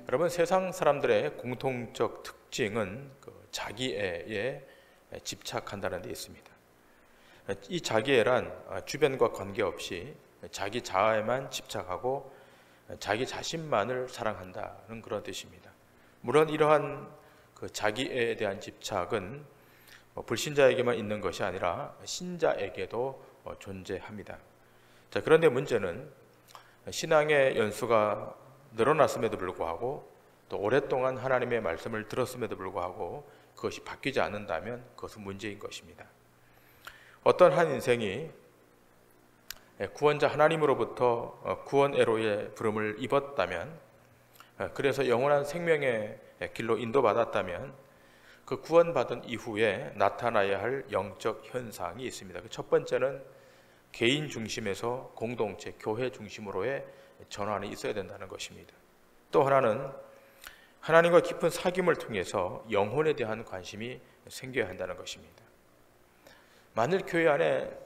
여러분, 세상 사람들의 공통적 특징은 자기애에 집착한다는 데 있습니다. 이 자기애란 주변과 관계없이 자기 자아에만 집착하고 자기 자신만을 사랑한다는 그런 뜻입니다. 물론 이러한 자기애에 대한 집착은 불신자에게만 있는 것이 아니라 신자에게도 존재합니다. 자, 그런데 문제는 신앙의 연수가 늘어났음에도 불구하고 또 오랫동안 하나님의 말씀을 들었음에도 불구하고 그것이 바뀌지 않는다면 그것은 문제인 것입니다. 어떤 한 인생이 구원자 하나님으로부터 구원애로의 부름을 입었다면, 그래서 영원한 생명의 길로 인도받았다면 그 구원받은 이후에 나타나야 할 영적 현상이 있습니다. 첫 번째는 개인 중심에서 공동체, 교회 중심으로의 전환이 있어야 된다는 것입니다. 또 하나는 하나님과 깊은 사귐을 통해서 영혼에 대한 관심이 생겨야 한다는 것입니다. 만일 교회 안에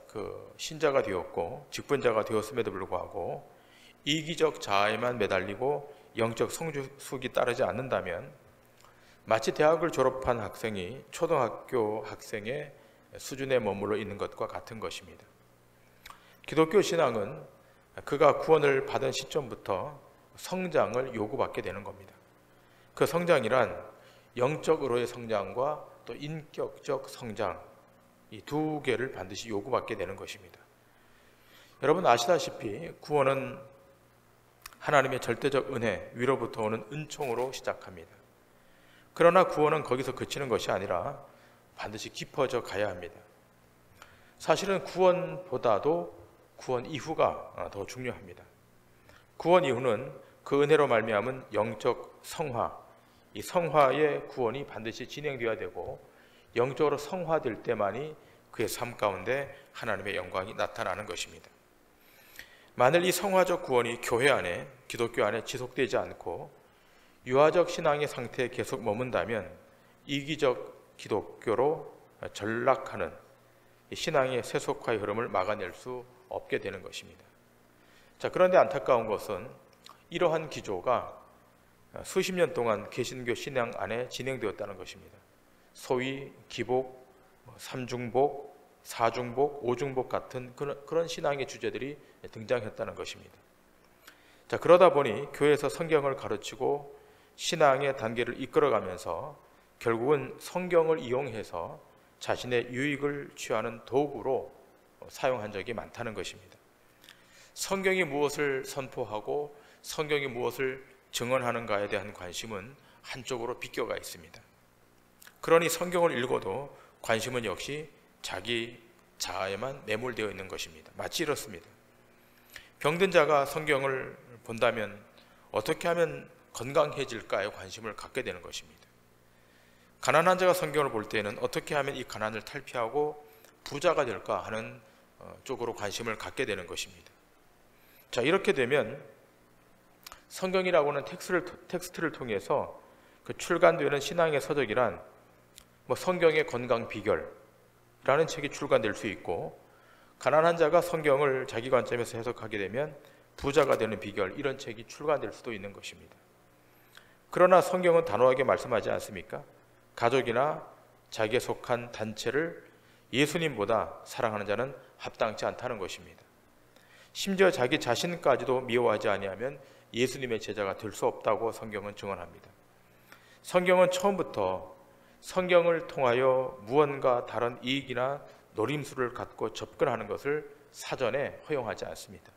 신자가 되었고 직분자가 되었음에도 불구하고 이기적 자아에만 매달리고 영적 성숙이 따르지 않는다면 마치 대학을 졸업한 학생이 초등학교 학생의 수준에 머물러 있는 것과 같은 것입니다. 기독교 신앙은 그가 구원을 받은 시점부터 성장을 요구받게 되는 겁니다. 그 성장이란 영적으로의 성장과 또 인격적 성장, 이 두 개를 반드시 요구받게 되는 것입니다. 여러분 아시다시피 구원은 하나님의 절대적 은혜, 위로부터 오는 은총으로 시작합니다. 그러나 구원은 거기서 그치는 것이 아니라 반드시 깊어져 가야 합니다. 사실은 구원보다도 구원 이후가 더 중요합니다. 구원 이후는 그 은혜로 말미암은 영적 성화, 이 성화의 구원이 반드시 진행되어야 되고 영적으로 성화될 때만이 그의 삶 가운데 하나님의 영광이 나타나는 것입니다. 만일 이 성화적 구원이 교회 안에, 기독교 안에 지속되지 않고 유아적 신앙의 상태에 계속 머문다면 이기적 기독교로 전락하는 신앙의 세속화의 흐름을 막아낼 수 없게 되는 것입니다. 자, 그런데 안타까운 것은 이러한 기조가 수십 년 동안 개신교 신앙 안에 진행되었다는 것입니다. 소위 기복, 삼중복, 사중복, 오중복 같은 그런 신앙의 주제들이 등장했다는 것입니다. 자, 그러다 보니 교회에서 성경을 가르치고 신앙의 단계를 이끌어가면서 결국은 성경을 이용해서 자신의 유익을 취하는 도구로 사용한 적이 많다는 것입니다. 성경이 무엇을 선포하고 성경이 무엇을 증언하는가에 대한 관심은 한쪽으로 비껴가 있습니다. 그러니 성경을 읽어도 관심은 역시 자기 자아에만 매몰되어 있는 것입니다. 마치 이렇습니다. 병든 자가 성경을 본다면 어떻게 하면 건강해질까에 관심을 갖게 되는 것입니다. 가난한 자가 성경을 볼 때에는 어떻게 하면 이 가난을 탈피하고 부자가 될까 하는 쪽으로 관심을 갖게 되는 것입니다. 자, 이렇게 되면 성경이라고는 텍스트를 통해서 그 출간되는 신앙의 서적이란 성경의 건강 비결이라는 책이 출간될 수 있고, 가난한 자가 성경을 자기 관점에서 해석하게 되면 부자가 되는 비결, 이런 책이 출간될 수도 있는 것입니다. 그러나 성경은 단호하게 말씀하지 않습니까? 가족이나 자기에 속한 단체를 예수님보다 사랑하는 자는 합당치 않다는 것입니다. 심지어 자기 자신까지도 미워하지 아니하면 예수님의 제자가 될 수 없다고 성경은 증언합니다. 성경은 처음부터 성경을 통하여 무언가 다른 이익이나 노림수를 갖고 접근하는 것을 사전에 허용하지 않습니다.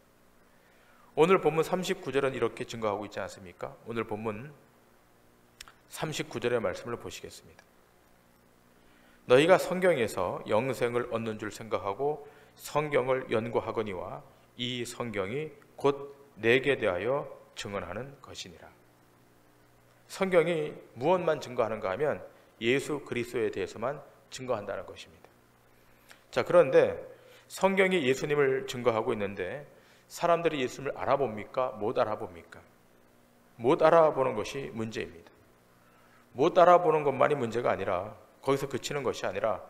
오늘 본문 39절은 이렇게 증거하고 있지 않습니까? 오늘 본문 39절의 말씀을 보시겠습니다. 너희가 성경에서 영생을 얻는 줄 생각하고 성경을 연구하거니와 이 성경이 곧 내게 대하여 증언하는 것이니라. 성경이 무엇만 증거하는가 하면 예수 그리스도에 대해서만 증거한다는 것입니다. 자, 그런데 성경이 예수님을 증거하고 있는데 사람들이 예수님을 알아봅니까? 못 알아봅니까? 못 알아보는 것이 문제입니다. 못 알아보는 것만이 문제가 아니라, 거기서 그치는 것이 아니라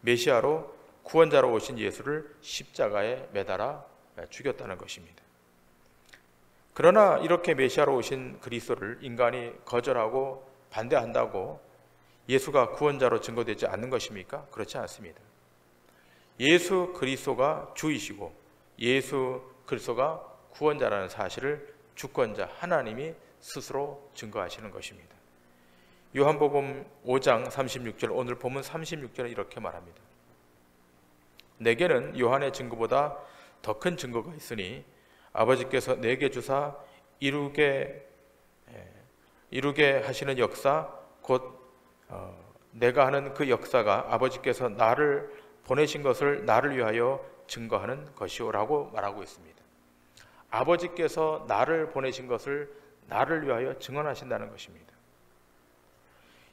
메시아로 구원자로 오신 예수를 십자가에 매달아 죽였다는 것입니다. 그러나 이렇게 메시아로 오신 그리스도를 인간이 거절하고 반대한다고 예수가 구원자로 증거되지 않는 것입니까? 그렇지 않습니다. 예수 그리스도가 주이시고 예수 그리스도가 구원자라는 사실을 주권자 하나님이 스스로 증거하시는 것입니다. 요한복음 5장 36절, 오늘 본문 36절은 이렇게 말합니다. 내게는 요한의 증거보다 더 큰 증거가 있으니 아버지께서 내게 주사 이루게 하시는 역사, 곧 내가 하는 그 역사가 아버지께서 나를 보내신 것을 나를 위하여 증거하는 것이오라고 말하고 있습니다. 아버지께서 나를 보내신 것을 나를 위하여 증언하신다는 것입니다.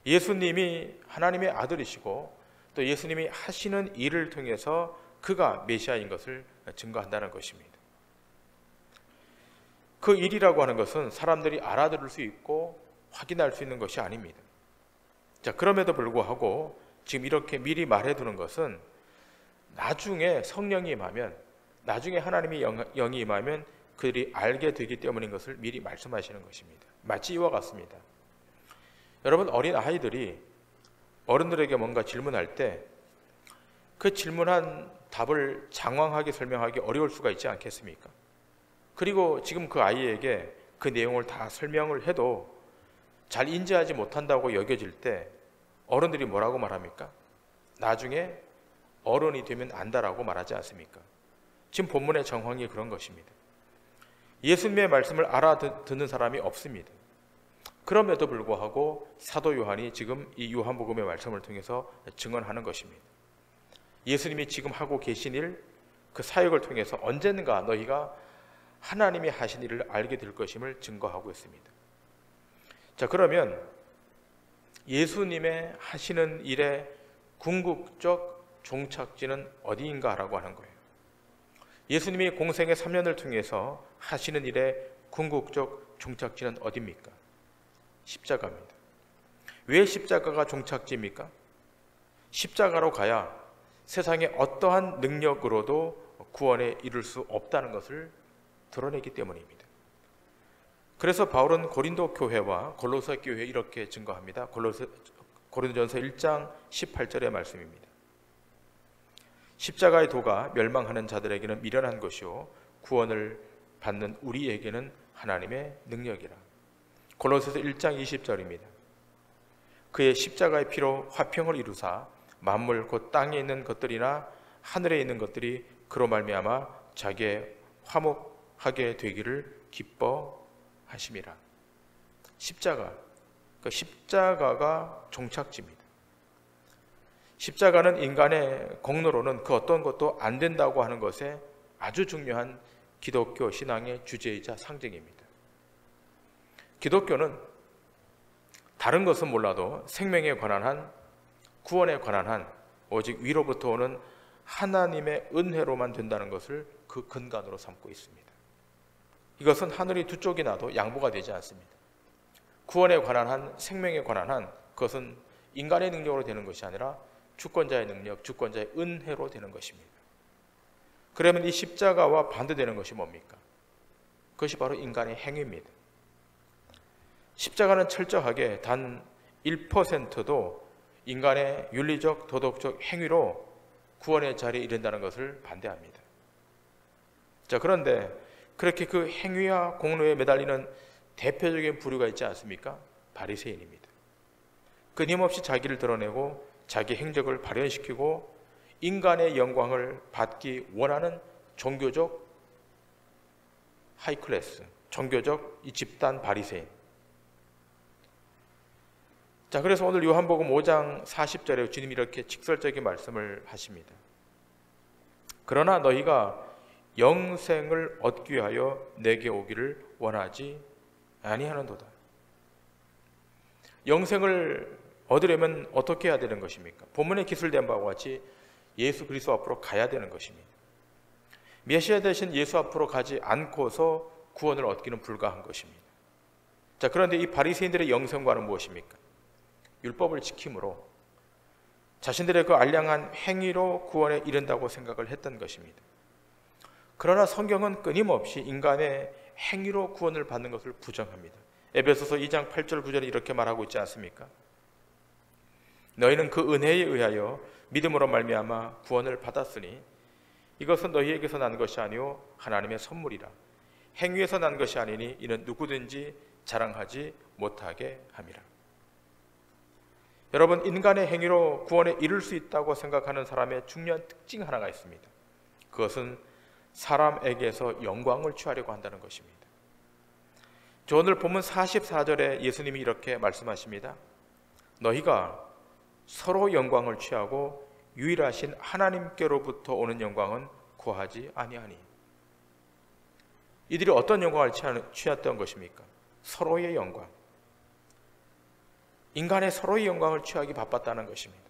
예수님이 하나님의 아들이시고 또 예수님이 하시는 일을 통해서 그가 메시아인 것을 증거한다는 것입니다. 그 일이라고 하는 것은 사람들이 알아들을 수 있고 확인할 수 있는 것이 아닙니다. 자, 그럼에도 불구하고 지금 이렇게 미리 말해두는 것은 나중에 성령이 임하면, 나중에 하나님의 영이 임하면 그들이 알게 되기 때문인 것을 미리 말씀하시는 것입니다. 마치 이와 같습니다. 여러분, 어린 아이들이 어른들에게 뭔가 질문할 때 그 질문한 답을 장황하게 설명하기 어려울 수가 있지 않겠습니까? 그리고 지금 그 아이에게 그 내용을 다 설명을 해도 잘 인지하지 못한다고 여겨질 때 어른들이 뭐라고 말합니까? 나중에 어른이 되면 안다라고 말하지 않습니까? 지금 본문의 정황이 그런 것입니다. 예수님의 말씀을 알아듣는 사람이 없습니다. 그럼에도 불구하고 사도 요한이 지금 이 요한복음의 말씀을 통해서 증언하는 것입니다. 예수님이 지금 하고 계신 일, 그 사역을 통해서 언젠가 너희가 하나님이 하신 일을 알게 될 것임을 증거하고 있습니다. 자, 그러면 예수님의 하시는 일의 궁극적 종착지는 어디인가라고 하는 거예요. 예수님이 공생의 3년을 통해서 하시는 일의 궁극적 종착지는 어디입니까? 십자가입니다. 왜 십자가가 종착지입니까? 십자가로 가야 세상의 어떠한 능력으로도 구원에 이를 수 없다는 것을 드러내기 때문입니다. 그래서 바울은 고린도 교회와 골로새 교회에 이렇게 증거합니다. 고린도전서 1장 18절의 말씀입니다. 십자가의 도가 멸망하는 자들에게는 미련한 것이요 구원을 받는 우리에게는 하나님의 능력이라. 골로새서 1장 20절입니다. 그의 십자가의 피로 화평을 이루사 만물 곧 땅에 있는 것들이나 하늘에 있는 것들이 그로 말미암아 자기의 화목하게 되기를 기뻐하심이라. 십자가, 그 십자가가 종착지입니다. 십자가는 인간의 공로로는 그 어떤 것도 안 된다고 하는 것에 아주 중요한 기독교 신앙의 주제이자 상징입니다. 기독교는 다른 것은 몰라도 생명에 관한 한, 구원에 관한 한, 오직 위로부터 오는 하나님의 은혜로만 된다는 것을 그 근간으로 삼고 있습니다. 이것은 하늘이 두 쪽이 나도 양보가 되지 않습니다. 구원에 관한 한, 생명에 관한 한, 그것은 인간의 능력으로 되는 것이 아니라 주권자의 능력, 주권자의 은혜로 되는 것입니다. 그러면 이 십자가와 반대되는 것이 뭡니까? 그것이 바로 인간의 행위입니다. 십자가는 철저하게 단 1%도 인간의 윤리적, 도덕적 행위로 구원의 자리에 이른다는 것을 반대합니다. 자, 그런데 그렇게 그 행위와 공로에 매달리는 대표적인 부류가 있지 않습니까? 바리새인입니다. 끊임없이 자기를 드러내고 자기 행적을 발현시키고 인간의 영광을 받기 원하는 종교적 하이클래스, 종교적 이 집단 바리새인. 자, 그래서 오늘 요한복음 5장 40절에 주님이 이렇게 직설적인 말씀을 하십니다. 그러나 너희가 영생을 얻기 위하여 내게 오기를 원하지 아니하는도다. 영생을 얻으려면 어떻게 해야 되는 것입니까? 본문에 기술된 바와 같이 예수 그리스도 앞으로 가야 되는 것입니다. 메시아 대신 예수 앞으로 가지 않고서 구원을 얻기는 불가한 것입니다. 자, 그런데 이 바리새인들의 영생과는 무엇입니까? 율법을 지킴으로 자신들의 그 알량한 행위로 구원에 이른다고 생각을 했던 것입니다. 그러나 성경은 끊임없이 인간의 행위로 구원을 받는 것을 부정합니다. 에베소서 2장 8절 9절에 이렇게 말하고 있지 않습니까? 너희는 그 은혜에 의하여 믿음으로 말미암아 구원을 받았으니 이것은 너희에게서 난 것이 아니요 하나님의 선물이라. 행위에서 난 것이 아니니 이는 누구든지 자랑하지 못하게 함이라. 여러분, 인간의 행위로 구원에 이를 수 있다고 생각하는 사람의 중요한 특징 하나가 있습니다. 그것은 사람에게서 영광을 취하려고 한다는 것입니다. 저 오늘 본문 44절에 예수님이 이렇게 말씀하십니다. 너희가 서로 영광을 취하고 유일하신 하나님께로부터 오는 영광은 구하지 아니하니. 이들이 어떤 영광을 취했던 것입니까? 서로의 영광. 인간의 서로의 영광을 취하기 바빴다는 것입니다.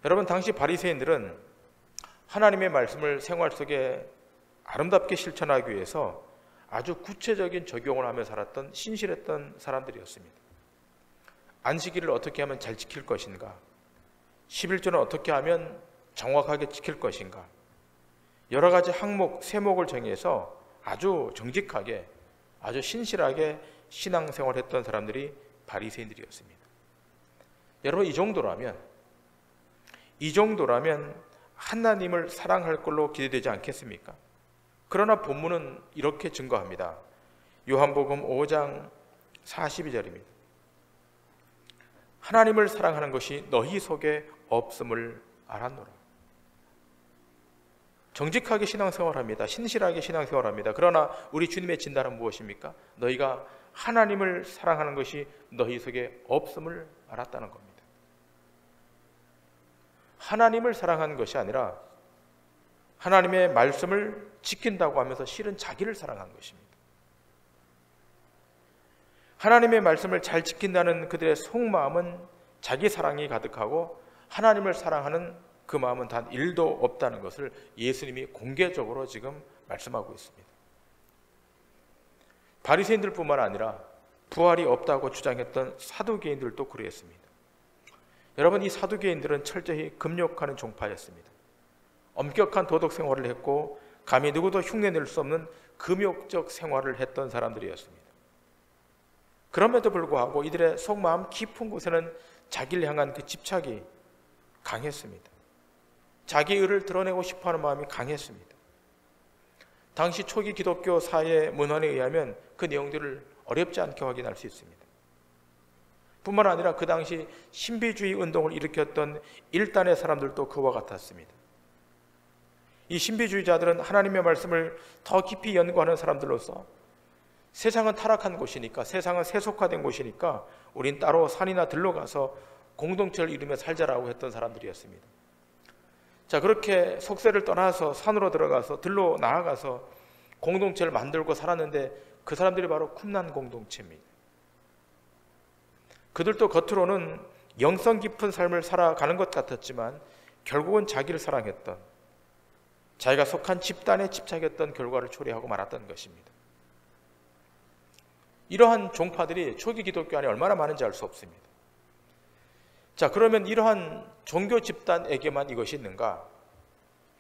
여러분, 당시 바리새인들은 하나님의 말씀을 생활 속에 아름답게 실천하기 위해서 아주 구체적인 적용을 하며 살았던 신실했던 사람들이었습니다. 안식일을 어떻게 하면 잘 지킬 것인가? 11조는 어떻게 하면 정확하게 지킬 것인가? 여러 가지 항목, 세목을 정해서 아주 정직하게, 아주 신실하게 신앙생활을 했던 사람들이 바리새인들이었습니다. 여러분, 이 정도라면 하나님을 사랑할 걸로 기대되지 않겠습니까? 그러나 본문은 이렇게 증거합니다. 요한복음 5장 42절입니다. 하나님을 사랑하는 것이 너희 속에 없음을 알았노라. 정직하게 신앙생활합니다. 신실하게 신앙생활합니다. 그러나 우리 주님의 진단은 무엇입니까? 너희가 하나님을 사랑하는 것이 너희 속에 없음을 알았다는 겁니다. 하나님을 사랑하는 것이 아니라 하나님의 말씀을 지킨다고 하면서 실은 자기를 사랑하는 것입니다. 하나님의 말씀을 잘 지킨다는 그들의 속마음은 자기 사랑이 가득하고 하나님을 사랑하는 그 마음은 단 1도 없다는 것을 예수님이 공개적으로 지금 말씀하고 있습니다. 바리새인들뿐만 아니라 부활이 없다고 주장했던 사두개인들도 그랬습니다. 여러분, 이 사두개인들은 철저히 금욕하는 종파였습니다. 엄격한 도덕 생활을 했고 감히 누구도 흉내낼 수 없는 금욕적 생활을 했던 사람들이었습니다. 그럼에도 불구하고 이들의 속마음 깊은 곳에는 자기를 향한 그 집착이 강했습니다. 자기 의를 드러내고 싶어하는 마음이 강했습니다. 당시 초기 기독교 사회 문헌에 의하면 그 내용들을 어렵지 않게 확인할 수 있습니다. 뿐만 아니라 그 당시 신비주의 운동을 일으켰던 일단의 사람들도 그와 같았습니다. 이 신비주의자들은 하나님의 말씀을 더 깊이 연구하는 사람들로서 세상은 타락한 곳이니까, 세상은 세속화된 곳이니까 우린 따로 산이나 들로 가서 공동체를 이루며 살자라고 했던 사람들이었습니다. 자, 그렇게 속세를 떠나서 산으로 들어가서 들로 나아가서 공동체를 만들고 살았는데 그 사람들이 바로 쿰난 공동체입니다. 그들도 겉으로는 영성 깊은 삶을 살아가는 것 같았지만 결국은 자기를 사랑했던, 자기가 속한 집단에 집착했던 결과를 초래하고 말았던 것입니다. 이러한 종파들이 초기 기독교 안에 얼마나 많은지 알 수 없습니다. 자, 그러면 이러한 종교 집단에게만 이것이 있는가?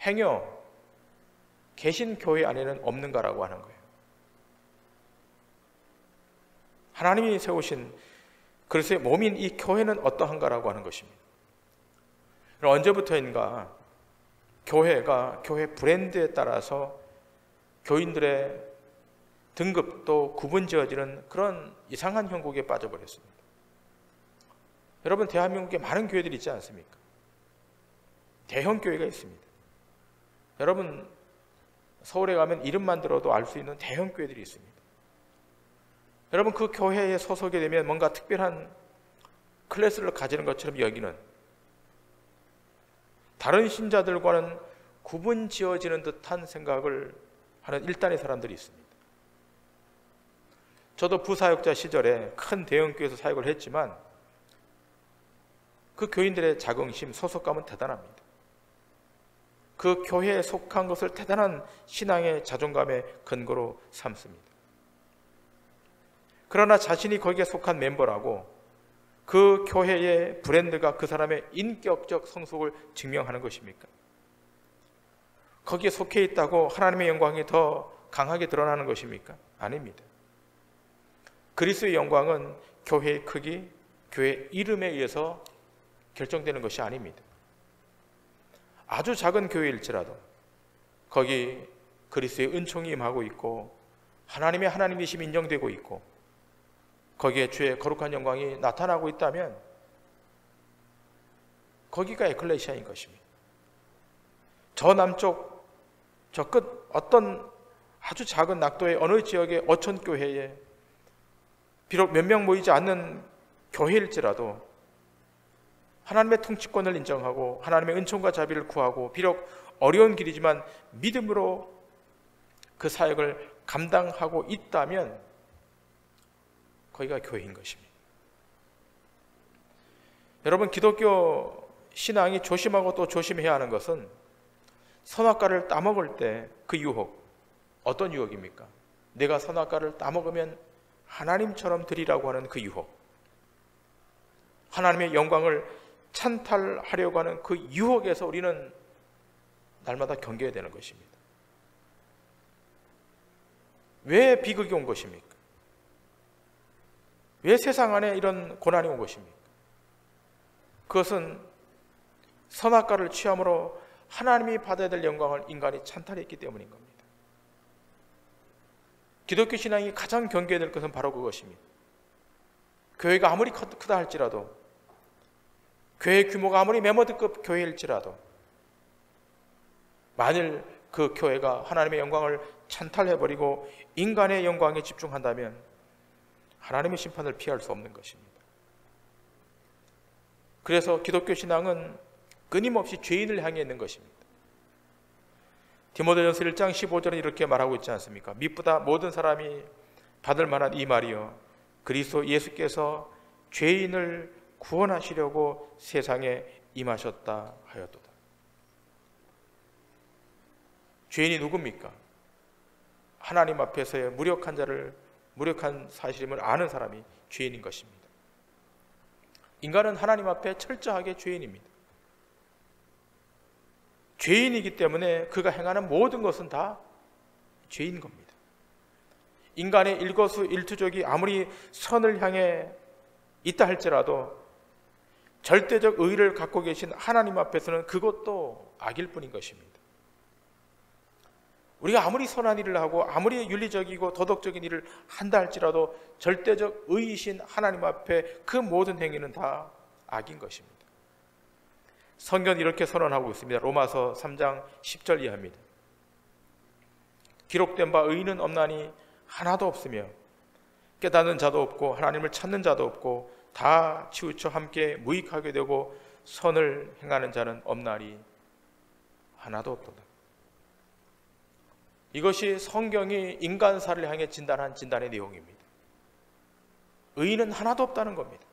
행여 개신교회 안에는 없는가라고 하는 거예요. 하나님이 세우신 그리스도의 몸인 이 교회는 어떠한가라고 하는 것입니다. 언제부터인가 교회가 교회 브랜드에 따라서 교인들의 등급도 구분지어지는 그런 이상한 형국에 빠져버렸습니다. 여러분, 대한민국에 많은 교회들이 있지 않습니까? 대형 교회가 있습니다. 여러분, 서울에 가면 이름만 들어도 알 수 있는 대형 교회들이 있습니다. 여러분, 그 교회에 소속이 되면 뭔가 특별한 클래스를 가지는 것처럼 여기는, 다른 신자들과는 구분 지어지는 듯한 생각을 하는 일단의 사람들이 있습니다. 저도 부사역자 시절에 큰 대형교회에서 사역을 했지만 그 교인들의 자긍심, 소속감은 대단합니다. 그 교회에 속한 것을 대단한 신앙의 자존감의 근거로 삼습니다. 그러나 자신이 거기에 속한 멤버라고 그 교회의 브랜드가 그 사람의 인격적 성숙을 증명하는 것입니까? 거기에 속해 있다고 하나님의 영광이 더 강하게 드러나는 것입니까? 아닙니다. 그리스도의 영광은 교회의 크기, 교회 이름에 의해서 결정되는 것이 아닙니다. 아주 작은 교회일지라도 거기 그리스도의 은총이 임하고 있고 하나님의 하나님이심이 인정되고 있고 거기에 주의 거룩한 영광이 나타나고 있다면 거기가 에클레시아인 것입니다. 저 남쪽 저 끝 어떤 아주 작은 낙도의 어느 지역의 어촌교회에 비록 몇 명 모이지 않는 교회일지라도 하나님의 통치권을 인정하고 하나님의 은총과 자비를 구하고 비록 어려운 길이지만 믿음으로 그 사역을 감당하고 있다면 거기가 교회인 것입니다. 여러분, 기독교 신앙이 조심하고 또 조심해야 하는 것은 선악과를 따먹을 때 그 유혹, 어떤 유혹입니까? 내가 선악과를 따먹으면 하나님처럼 되리라고 하는 그 유혹, 하나님의 영광을 찬탈하려고 하는 그 유혹에서 우리는 날마다 경계해야 되는 것입니다. 왜 비극이 온 것입니까? 왜 세상 안에 이런 고난이 온 것입니까? 그것은 선악과를 취함으로 하나님이 받아야 될 영광을 인간이 찬탈했기 때문인 겁니다. 기독교 신앙이 가장 경계해야 될 것은 바로 그것입니다. 교회가 아무리 크다 할지라도, 교회 규모가 아무리 메모드급 교회일지라도 만일 그 교회가 하나님의 영광을 찬탈해버리고 인간의 영광에 집중한다면 하나님의 심판을 피할 수 없는 것입니다. 그래서 기독교 신앙은 끊임없이 죄인을 향해 있는 것입니다. 디모데전서 1장 15절은 이렇게 말하고 있지 않습니까? 미쁘다 모든 사람이 받을 만한 이 말이요, 그리스도 예수께서 죄인을 구원하시려고 세상에 임하셨다 하였도다. 죄인이 누굽니까? 하나님 앞에서의 무력한 사실임을 아는 사람이 죄인인 것입니다. 인간은 하나님 앞에 철저하게 죄인입니다. 죄인이기 때문에 그가 행하는 모든 것은 다 죄인 겁니다. 인간의 일거수일투족이 아무리 선을 향해 있다 할지라도 절대적 의를 갖고 계신 하나님 앞에서는 그것도 악일 뿐인 것입니다. 우리가 아무리 선한 일을 하고 아무리 윤리적이고 도덕적인 일을 한다 할지라도 절대적 의이신 하나님 앞에 그 모든 행위는 다 악인 것입니다. 성경은 이렇게 선언하고 있습니다. 로마서 3장 10절 이하입니다. 기록된 바 의인은 없나니 하나도 없으며 깨닫는 자도 없고 하나님을 찾는 자도 없고 다 치우쳐 함께 무익하게 되고 선을 행하는 자는 없나니 하나도 없도다. 이것이 성경이 인간사를 향해 진단한 진단의 내용입니다. 의인은 하나도 없다는 겁니다.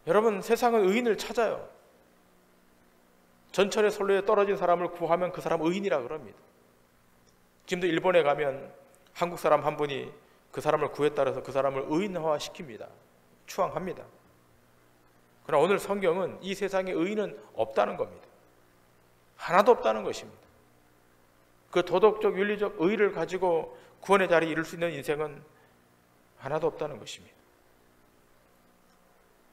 여러분, 세상은 의인을 찾아요. 전철의 선로에 떨어진 사람을 구하면 그 사람 의인이라 그럽니다. 지금도 일본에 가면 한국 사람 한 분이 그 사람을 구했다 해서 그 사람을 의인화 시킵니다. 추앙합니다. 그러나 오늘 성경은 이 세상에 의인은 없다는 겁니다. 하나도 없다는 것입니다. 그 도덕적 윤리적 의의를 가지고 구원의 자리에 이룰 수 있는 인생은 하나도 없다는 것입니다.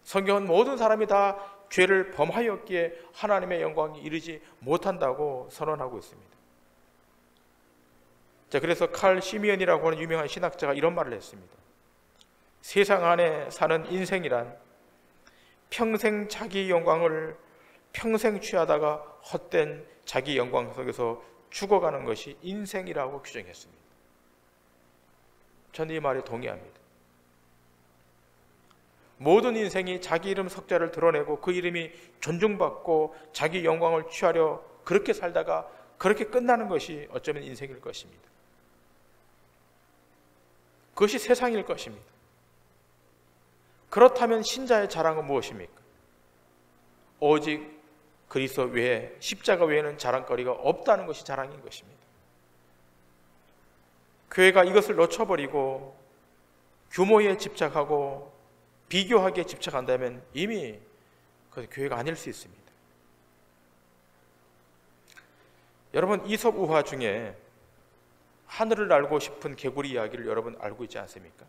성경은 모든 사람이 다 죄를 범하였기에 하나님의 영광이 이르지 못한다고 선언하고 있습니다. 자, 그래서 칼 시미언이라고 하는 유명한 신학자가 이런 말을 했습니다. 세상 안에 사는 인생이란 평생 자기 영광을 평생 취하다가 헛된 자기 영광 속에서 죽어가는 것이 인생이라고 규정했습니다. 저는 이 말에 동의합니다. 모든 인생이 자기 이름 석자를 드러내고 그 이름이 존중받고 자기 영광을 취하려 그렇게 살다가 그렇게 끝나는 것이 어쩌면 인생일 것입니다. 그것이 세상일 것입니다. 그렇다면 신자의 자랑은 무엇입니까? 오직 그리스도 외에, 십자가 외에는 자랑거리가 없다는 것이 자랑인 것입니다. 교회가 이것을 놓쳐버리고 규모에 집착하고 비교하기에 집착한다면 이미 그것은 교회가 아닐 수 있습니다. 여러분, 이솝 우화 중에 하늘을 날고 싶은 개구리 이야기를 여러분 알고 있지 않습니까?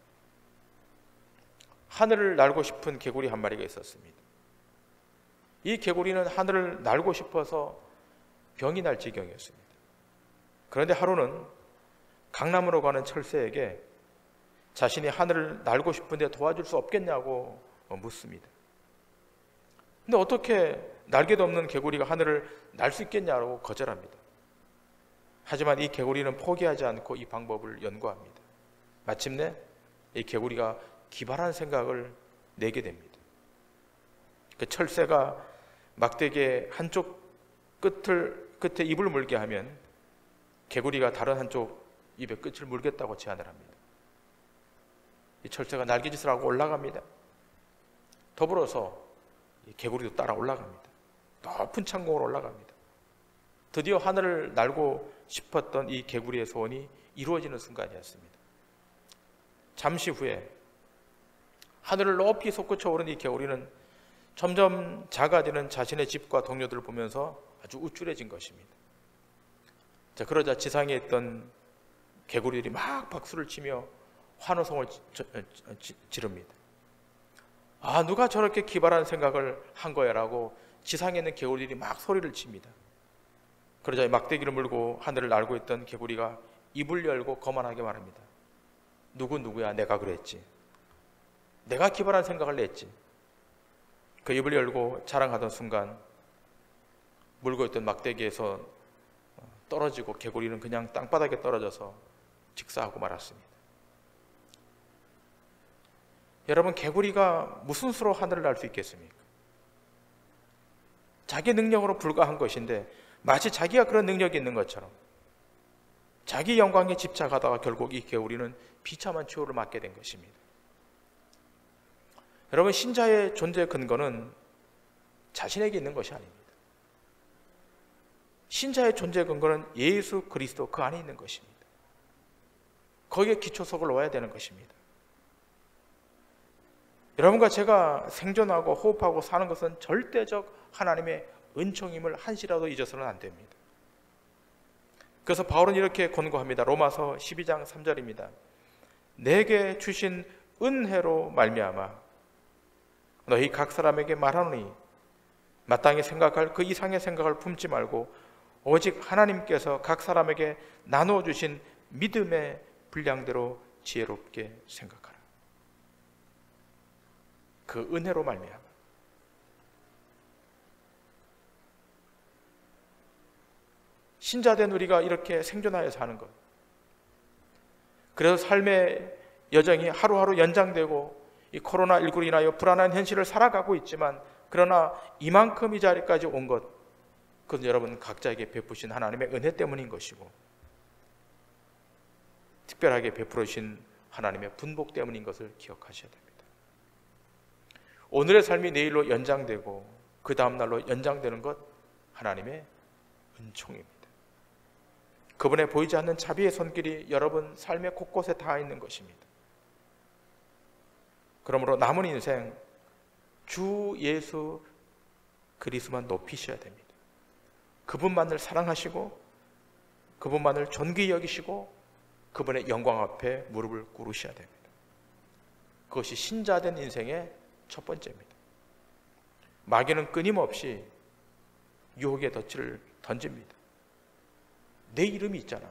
하늘을 날고 싶은 개구리 한 마리가 있었습니다. 이 개구리는 하늘을 날고 싶어서 병이 날 지경이었습니다. 그런데 하루는 강남으로 가는 철새에게 자신이 하늘을 날고 싶은데 도와줄 수 없겠냐고 묻습니다. 근데 어떻게 날개도 없는 개구리가 하늘을 날 수 있겠냐고 거절합니다. 하지만 이 개구리는 포기하지 않고 이 방법을 연구합니다. 마침내 이 개구리가 기발한 생각을 내게 됩니다. 그 철새가 막대기의 한쪽 끝에 입을 물게 하면 개구리가 다른 한쪽 입에 끝을 물겠다고 제안을 합니다. 이 철새가 날개짓을 하고 올라갑니다. 더불어서 이 개구리도 따라 올라갑니다. 높은 창공으로 올라갑니다. 드디어 하늘을 날고 싶었던 이 개구리의 소원이 이루어지는 순간이었습니다. 잠시 후에 하늘을 높이 솟구쳐 오른 이 개구리는 점점 작아지는 자신의 집과 동료들을 보면서 아주 우쭐해진 것입니다. 자, 그러자 지상에 있던 개구리들이 막 박수를 치며 환호성을 지릅니다. 아, 누가 저렇게 기발한 생각을 한 거야 라고 지상에 있는 개구리들이 막 소리를 칩니다. 그러자 막대기를 물고 하늘을 날고 있던 개구리가 입을 열고 거만하게 말합니다. 누구야, 내가 그랬지. 내가 기발한 생각을 냈지. 그 입을 열고 자랑하던 순간 물고 있던 막대기에서 떨어지고 개구리는 그냥 땅바닥에 떨어져서 직사하고 말았습니다. 여러분, 개구리가 무슨 수로 하늘을 날 수 있겠습니까? 자기 능력으로 불과한 것인데 마치 자기가 그런 능력이 있는 것처럼 자기 영광에 집착하다가 결국 이 개구리는 비참한 추월을 맞게 된 것입니다. 여러분, 신자의 존재 근거는 자신에게 있는 것이 아닙니다. 신자의 존재 근거는 예수 그리스도 그 안에 있는 것입니다. 거기에 기초석을 놓아야 되는 것입니다. 여러분과 제가 생존하고 호흡하고 사는 것은 절대적 하나님의 은총임을 한시라도 잊어서는 안 됩니다. 그래서 바울은 이렇게 권고합니다. 로마서 12장 3절입니다. 내게 주신 은혜로 말미암아 너희 각 사람에게 말하노니 마땅히 생각할 그 이상의 생각을 품지 말고 오직 하나님께서 각 사람에게 나누어 주신 믿음의 분량대로 지혜롭게 생각하라. 그 은혜로 말미암아. 신자된 우리가 이렇게 생존하여 사는 것, 그래서 삶의 여정이 하루하루 연장되고 이 코로나19로 인하여 불안한 현실을 살아가고 있지만, 그러나 이만큼 이 자리까지 온 것, 그건 여러분 각자에게 베푸신 하나님의 은혜 때문인 것이고 특별하게 베풀으신 하나님의 분복 때문인 것을 기억하셔야 됩니다. 오늘의 삶이 내일로 연장되고 그 다음 날로 연장되는 것, 하나님의 은총입니다. 그분의 보이지 않는 자비의 손길이 여러분 삶의 곳곳에 닿아 있는 것입니다. 그러므로 남은 인생 주 예수 그리스도만 높이셔야 됩니다. 그분만을 사랑하시고 그분만을 존귀히 여기시고 그분의 영광 앞에 무릎을 꿇으셔야 됩니다. 그것이 신자된 인생의 첫 번째입니다. 마귀는 끊임없이 유혹의 덫을 던집니다. 내 이름이 있잖아.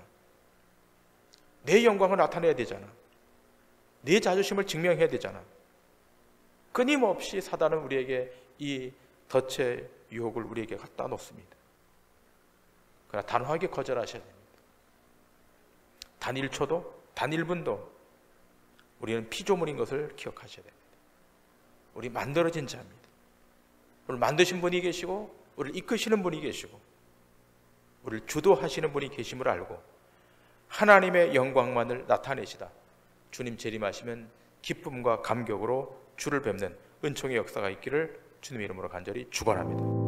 내 영광을 나타내야 되잖아. 내 자존심을 증명해야 되잖아. 끊임없이 사단은 우리에게 이 덫의 유혹을 우리에게 갖다 놓습니다. 그러나 단호하게 거절하셔야 됩니다. 단 1초도, 단 1분도 우리는 피조물인 것을 기억하셔야 됩니다. 우리 만들어진 자입니다. 우리를 만드신 분이 계시고 우리를 이끄시는 분이 계시고 우리를 주도하시는 분이 계심을 알고 하나님의 영광만을 나타내시다 주님 재림하시면 기쁨과 감격으로 주를 뵙는 은총의 역사가 있기를 주님의 이름으로 간절히 축원합니다.